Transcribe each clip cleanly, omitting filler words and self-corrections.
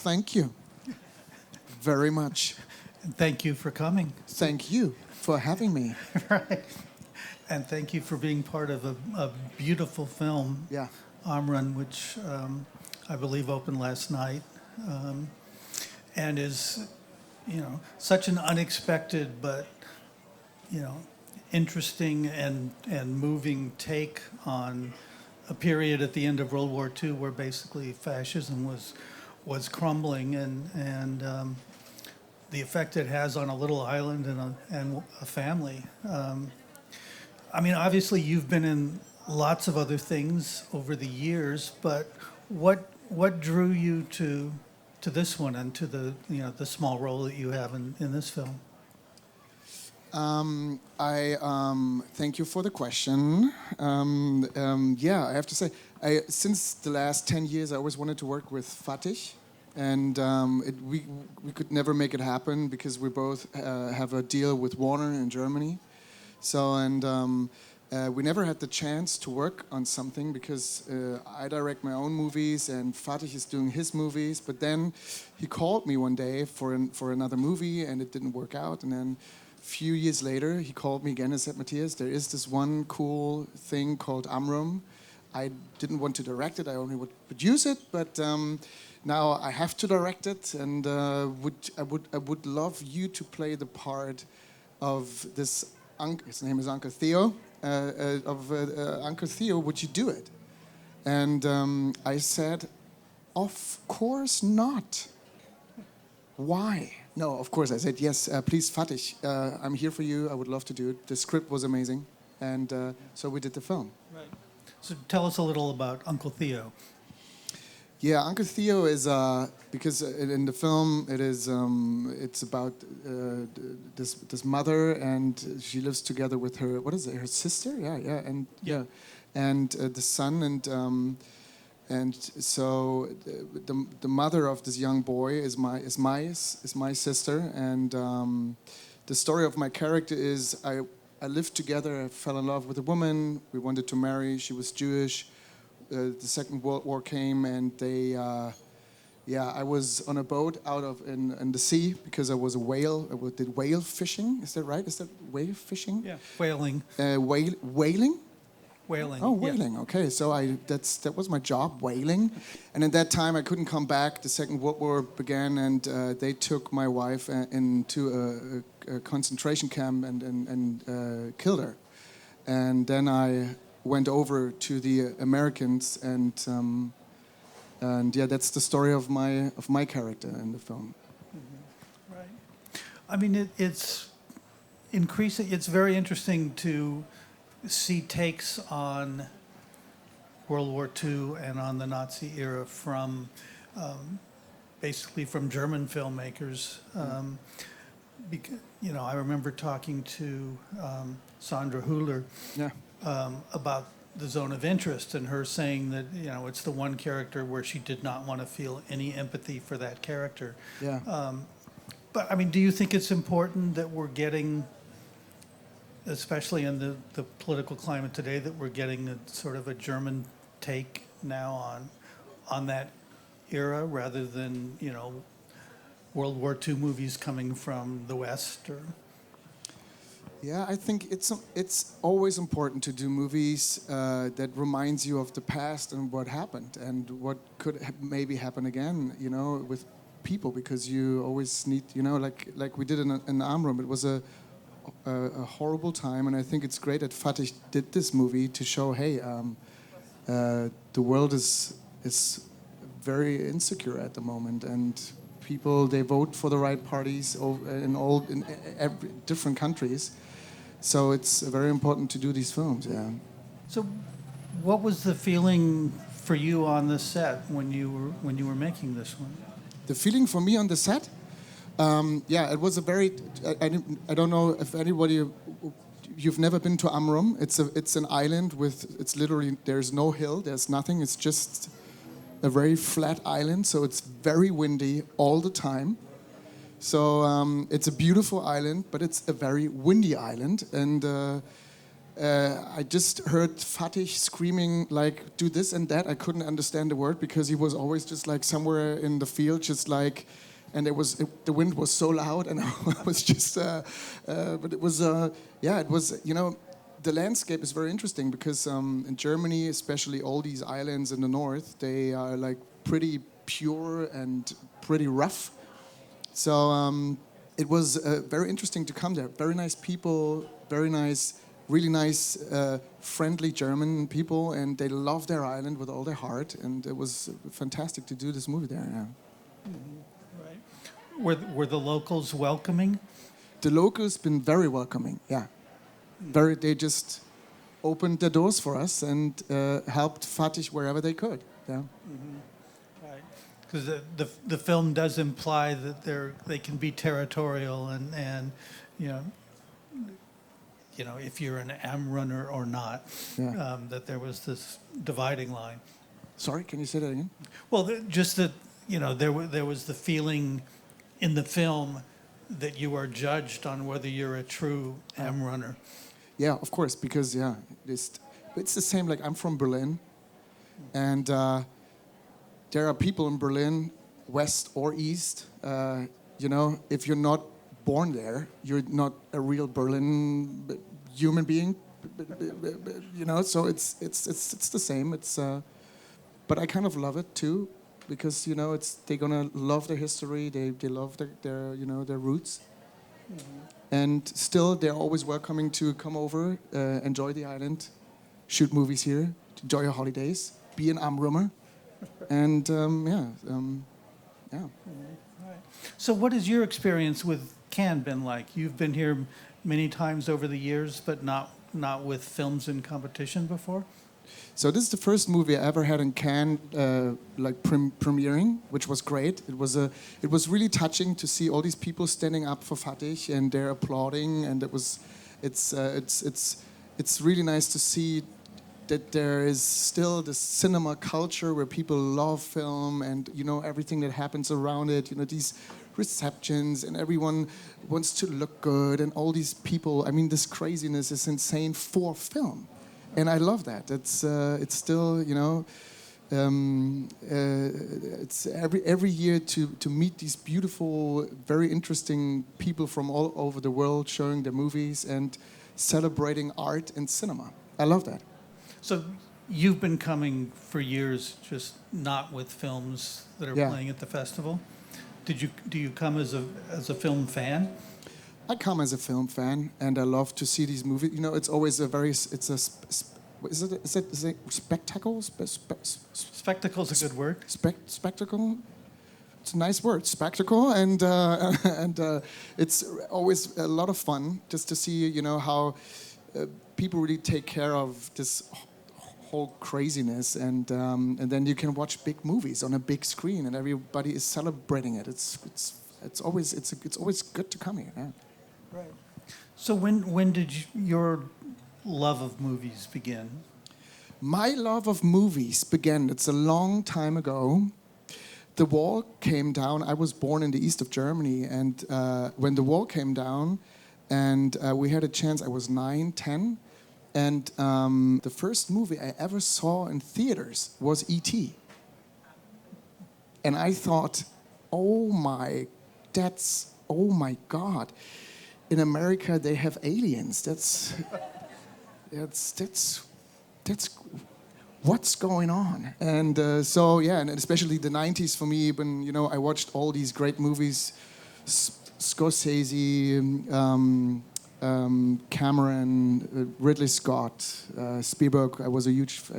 Thank you very much. And thank you for coming. Thank you for having me. Right. And thank you for being part of a beautiful film, Yeah. Amrum, which I believe opened last night, and is, such an unexpected but, interesting and moving take on a period at the end of World War II where basically fascism was crumbling, and the effect it has on a little island and a family. Obviously you've been in lots of other things over the years, but what drew you to this one and to the small role that you have in this film? I thank you for the question. I have to say, since the last 10 years, I always wanted to work with Fatih, and we could never make it happen because we both have a deal with Warner in Germany. So, we never had the chance to work on something because I direct my own movies and Fatih is doing his movies. But then he called me one day for another movie and it didn't work out. And then a few years later, he called me again and said, Matthias, there is this one cool thing called Amrum. I didn't want to direct it, I only would produce it, but now I have to direct it, and I would love you to play the part of this his name is Uncle Theo, Uncle Theo, would you do it? And I said, of course not. Why? No, of course. I said, yes, please, Fatih, I'm here for you. I would love to do it. The script was amazing. And so we did the film. Right. So tell us a little about Uncle Theo. Yeah, Uncle Theo is, because in the film it's about this mother, and she lives together with her, what is it, her sister? And the son, and so the mother of this young boy is my sister, and the story of my character is I lived together. I fell in love with a woman. We wanted to marry. She was Jewish. The Second World War came, and I was on a boat in the sea because I was a whale. I did whale fishing. Is that right? Is that whale fishing? Yeah, whaling. Whaling? Whaling. Oh, whaling. Yeah. Okay, so that was my job, whaling. And at that time, I couldn't come back. The Second World War began, and they took my wife into a concentration camp and killed her. And then I went over to the Americans, and that's the story of my character in the film. Mm-hmm. Right. I mean, it's increasing. It's very interesting to see takes on World War II and on the Nazi era from basically from German filmmakers. Because, I remember talking to Sandra Hüller. Yeah. About the zone of interest, and her saying that it's the one character where she did not want to feel any empathy for that character. Yeah. But I mean, do you think it's important that we're getting, especially in the political climate today, that we're getting a sort of a German take now on that era rather than World War II movies coming from the West? Or yeah, I think it's always important to do movies that reminds you of the past and what happened and what could maybe happen again, with people, because you always need, like we did in Amrum. It was a horrible time, and I think it's great that Fatih did this movie to show, hey, the world is very insecure at the moment, and people, they vote for the right parties in every different countries. So it's very important to do these films, yeah. So what was the feeling for you on the set when you were making this one? The feeling for me on the set? It was a very, I don't know if anybody, you've never been to Amrum. It's an island it's literally, there's no hill, there's nothing. It's just a very flat island, so it's very windy all the time. So it's a beautiful island, but it's a very windy island, and I just heard Fatih screaming like, do this and that. I couldn't understand the word because he was always just like somewhere in the field, just like, and the wind was so loud, and I was just, but it was, it was, the landscape is very interesting because in Germany, especially all these islands in the north, they are like pretty pure and pretty rough. So it was very interesting to come there. Very nice people, very nice, really nice, friendly German people, and they love their island with all their heart. And it was fantastic to do this movie there. Yeah. Right. Were the locals welcoming? The locals been very welcoming. Yeah, very. They just opened their doors for us and helped Fatih wherever they could. Yeah. Mm-hmm. Because the film does imply that they can be territorial and if you're an Amrum or not, Yeah. that there was this dividing line. Sorry, can you say that again? Well, just that there was the feeling in the film that you are judged on whether you're a true Amrunner. Yeah, of course, because it's the same. Like I'm from Berlin, and there are people in Berlin, west or east. If you're not born there, you're not a real Berlin human being. So it's the same. But I kind of love it too, because they're gonna love their history. They love their roots. Mm-hmm. And still, they're always welcoming to come over, enjoy the island, shoot movies here, enjoy your holidays, be an Amrummer, and Right. So, what has your experience with Cannes been like? You've been here many times over the years, but not with films in competition before. So this is the first movie I ever had in Cannes, premiering, which was great. It was really touching to see all these people standing up for Fatih and they're applauding, and it's really nice to see that there is still this cinema culture where people love film and everything that happens around it. These receptions and everyone wants to look good and all these people. I mean, this craziness is insane for film. And I love that. It's still, it's every year to meet these beautiful, very interesting people from all over the world showing their movies and celebrating art and cinema. I love that. So you've been coming for years, just not with films that are playing at the festival. Do you come as a film fan? I come as a film fan, and I love to see these movies. It's always is it spectacle? Spectacle's a good word. Spectacle. It's a nice word, spectacle, and it's always a lot of fun just to see how people really take care of this whole craziness, and then you can watch big movies on a big screen, and everybody is celebrating it. It's always good to come here. Yeah. Right. So when did your love of movies begin? My love of movies began. It's a long time ago. The wall came down. I was born in the east of Germany, and when the wall came down, and we had a chance. I was 9, 10, and the first movie I ever saw in theaters was E.T. And I thought, oh my God. In America, they have aliens. That's what's going on. And and especially the 90s for me, when I watched all these great movies, Scorsese, Cameron, Ridley Scott, Spielberg. I'm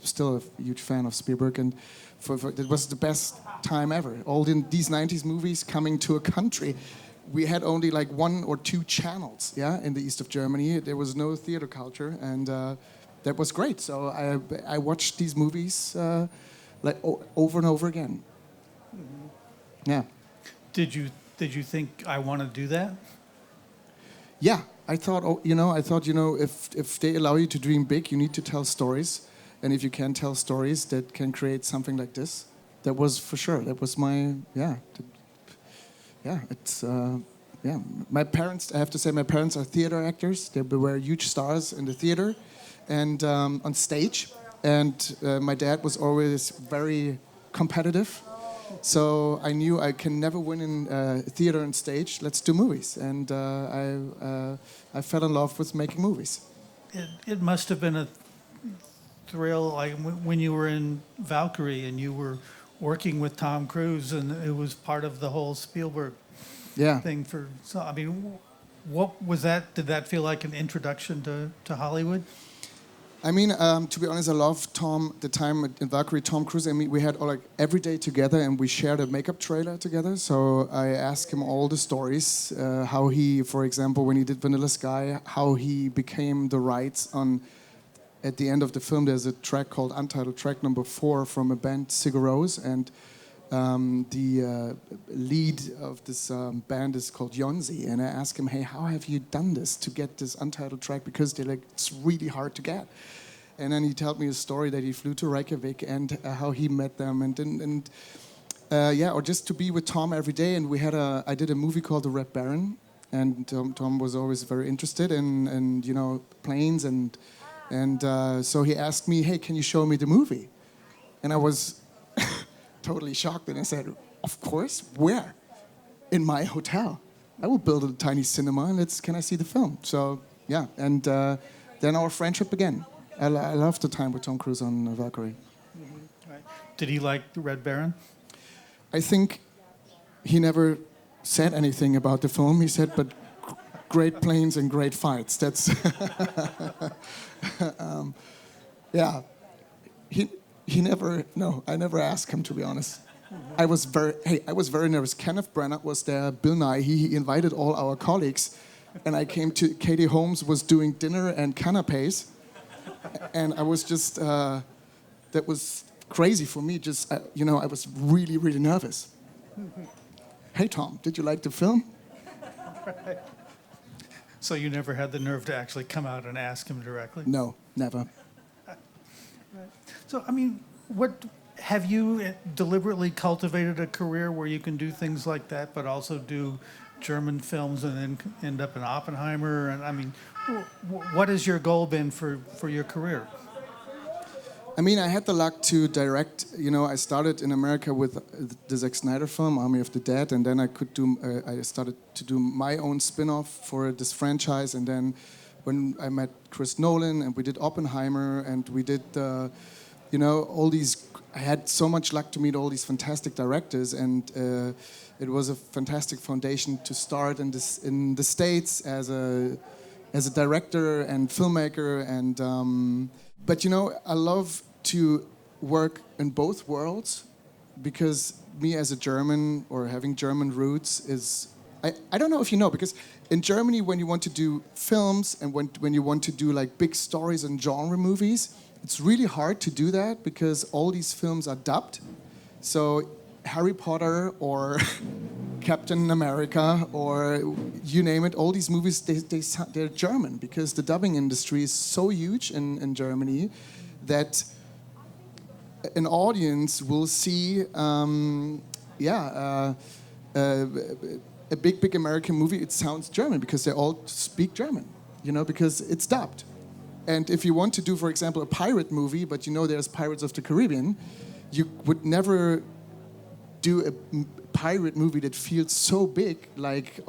still a huge fan of Spielberg, and it was the best time ever. All these 90s movies coming to a country. We had only like 1 or 2 channels, in the east of Germany. There was no theater culture, and that was great. So I watched these movies over and over again. Mm-hmm. Yeah. Did you think I want to do that? Yeah, I thought if they allow you to dream big, you need to tell stories, and if you can tell stories that can create something like this, that was for sure. That was my My parents, I have to say, my parents are theater actors. They were huge stars in the theater. and on stage. And my dad was always very competitive. So I knew I can never win in theater and stage. Let's do movies. And I fell in love with making movies. It must have been a thrill, like when you were in Valkyrie and you were working with Tom Cruise, and it was part of the whole Spielberg thing. So I mean, what was that? Did that feel like an introduction to Hollywood? I mean, to be honest, I love the time in Valkyrie, Tom Cruise and me, we had every day together, and we shared a makeup trailer together. So I asked him all the stories, how he, for example, when he did Vanilla Sky, how he became the rights on. At the end of the film, there's a track called Untitled Track Number 4 from a band, Sigur Rós, and the lead of this band is called Jonsi. And I asked him, hey, how have you done this to get this untitled track? Because it's really hard to get. And then he told me a story that he flew to Reykjavik and how he met them, or just to be with Tom every day. And I did a movie called The Red Baron, and Tom was always very interested in planes and so he asked me, hey, can you show me the movie? And I was totally shocked. And I said, of course, where? In my hotel. I will build a tiny cinema and can I see the film? So, yeah. And then our friendship began. I loved the time with Tom Cruise on Valkyrie. Mm-hmm. Right. Did he like the Red Baron? I think he never said anything about the film. He said, but great planes and great fights. That's... yeah, he never. No, I never asked him, to be honest. I was very nervous. Kenneth Branagh was there. Bill Nye. He invited all our colleagues, and I came to. Katie Holmes was doing dinner and canapes, and I was just. That was crazy for me. Just I was really, really nervous. Hey Tom, did you like the film? Right. So you never had the nerve to actually come out and ask him directly? No, never. Right. So, I mean, have you deliberately cultivated a career where you can do things like that, but also do German films and then end up in Oppenheimer? And I mean, what has your goal been for your career? I mean, I had the luck to direct. I started in America with the Zack Snyder film, Army of the Dead, and then I started to do my own spinoff for this franchise. And then when I met Chris Nolan, and we did Oppenheimer, and we did, all these. I had so much luck to meet all these fantastic directors, and it was a fantastic foundation to start in the States as a director and filmmaker. And but I love to work in both worlds, because me as a German, or having German roots, is I don't know if you know, because in Germany, when you want to do films and when you want to do big stories and genre movies, it's really hard to do that because all these films are dubbed. So Harry Potter or Captain America or you name it, all these movies, they're German, because the dubbing industry is so huge in Germany that an audience will see, a big American movie. It sounds German because they all speak German, because it's dubbed. And if you want to do, for example, a pirate movie, but there's Pirates of the Caribbean, you would never do a pirate movie that feels so big like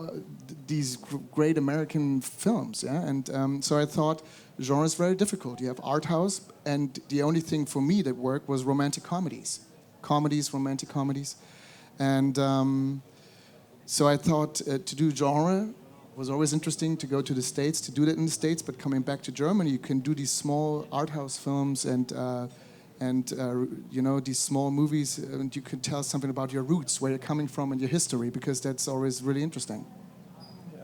these great American films. Yeah? And so I thought genre is very difficult. You have art house, and the only thing for me that worked was romantic comedies. Romantic comedies. And so I thought to do genre was always interesting, to go to the States, to do that in the States, but coming back to Germany, you can do these small art house films and these small movies, and you can tell something about your roots, where you're coming from, and your history, because that's always really interesting. Yeah.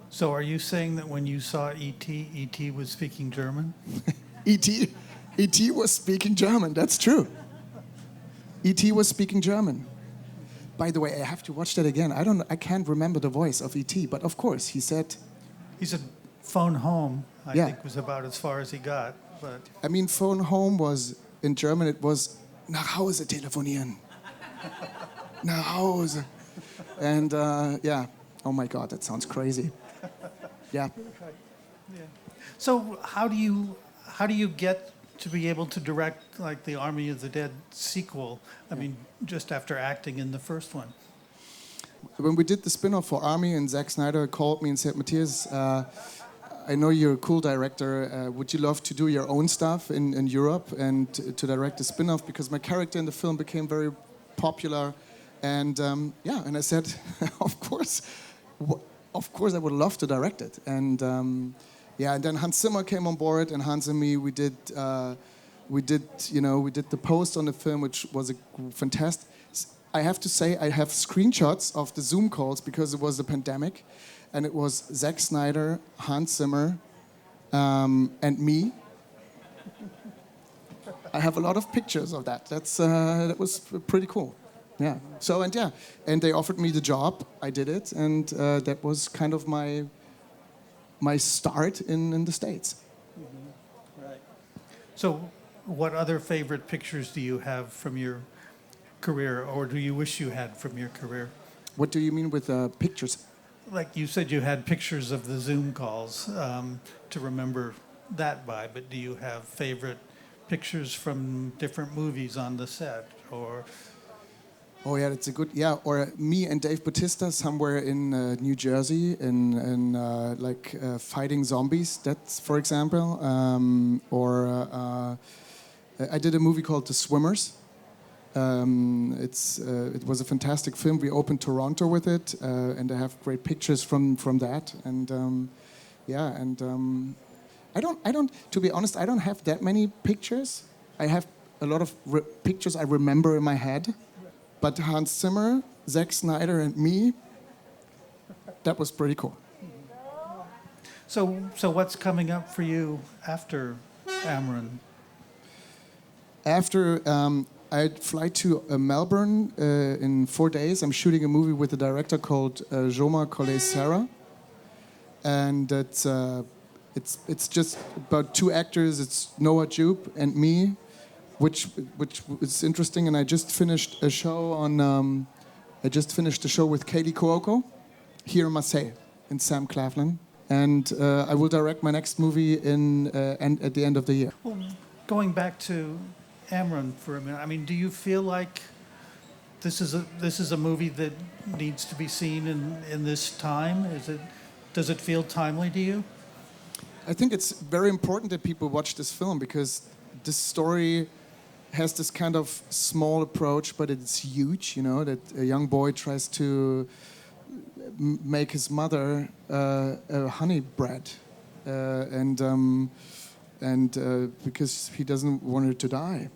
So are you saying that when you saw E.T., E.T. was speaking German? E.T. was speaking German, that's true. E.T. was speaking German. By the way, I have to watch that again. I can't remember the voice of E.T., but of course, he said... He said, phone home, I think was about as far as he got. But I mean, phone home was... In German, it was nach Hause telefonieren. Nach Hause. And oh my God, that sounds crazy. Yeah. So how do how do you get to be able to direct like the Army of the Dead sequel? I mean, just after acting in the first one. When we did the spin-off for Army, and Zack Snyder called me and said, Matthias, I know you're a cool director. Would you love to do your own stuff in Europe and to direct a spin-off? Because my character in the film became very popular. And and I said, of course I would love to direct it. And and then Hans Zimmer came on board, and Hans and me, we did the post on the film, which was a fantastic. I have to say, I have screenshots of the Zoom calls because it was the pandemic, and it was Zack Snyder, Hans Zimmer, and me. I have a lot of pictures of that. That was pretty cool. Yeah. So and they offered me the job. I did it, and that was kind of my start in the States. Mm-hmm. Right. So, what other favorite pictures do you have from your career, or do you wish you had from your career? What do you mean with pictures? Like you said, you had pictures of the Zoom calls to remember that by, but do you have favorite pictures from different movies on the set, or? Oh yeah, that's a good Or me and Dave Bautista somewhere in New Jersey in fighting zombies. That's for example. I did a movie called The Swimmers. It was a fantastic film. We opened Toronto with it, and I have great pictures from that. And I don't. To be honest, I don't have that many pictures. I have a lot of pictures I remember in my head. But Hans Zimmer, Zack Snyder, and me, that was pretty cool. So what's coming up for you after Amrum? After I'd fly to Melbourne in 4 days. I'm shooting a movie with a director called Joma Collet-Serra, and it's just about two actors. It's Noah Jupe and me, which is interesting. And I just finished a show with Katie Cuoco here in Marseille in Sam Claflin, and I will direct my next movie at the end of the year. Well, going back to Amrum for a minute, I mean, do you feel like this is a movie that needs to be seen in this time? Does it feel timely to you? I think it's very important that people watch this film, because this story has this kind of small approach, but it's huge. You know, that a young boy tries to make his mother a honey bread, and because he doesn't want her to die,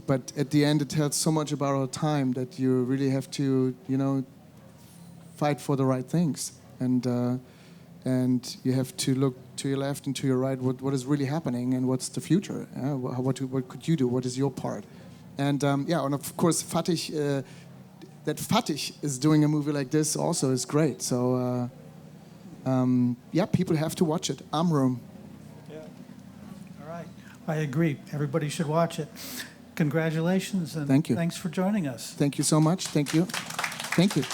but at the end it tells so much about our time that you really have to, fight for the right things, and you have to look to your left and to your right, what is really happening and what's the future. What could you do? What is your part? And and of course Fatih, that Fatih is doing a movie like this also is great. So people have to watch it. Amrum. I agree. Everybody should watch it. Congratulations, and thank you. Thanks for joining us. Thank you so much. Thank you. Thank you.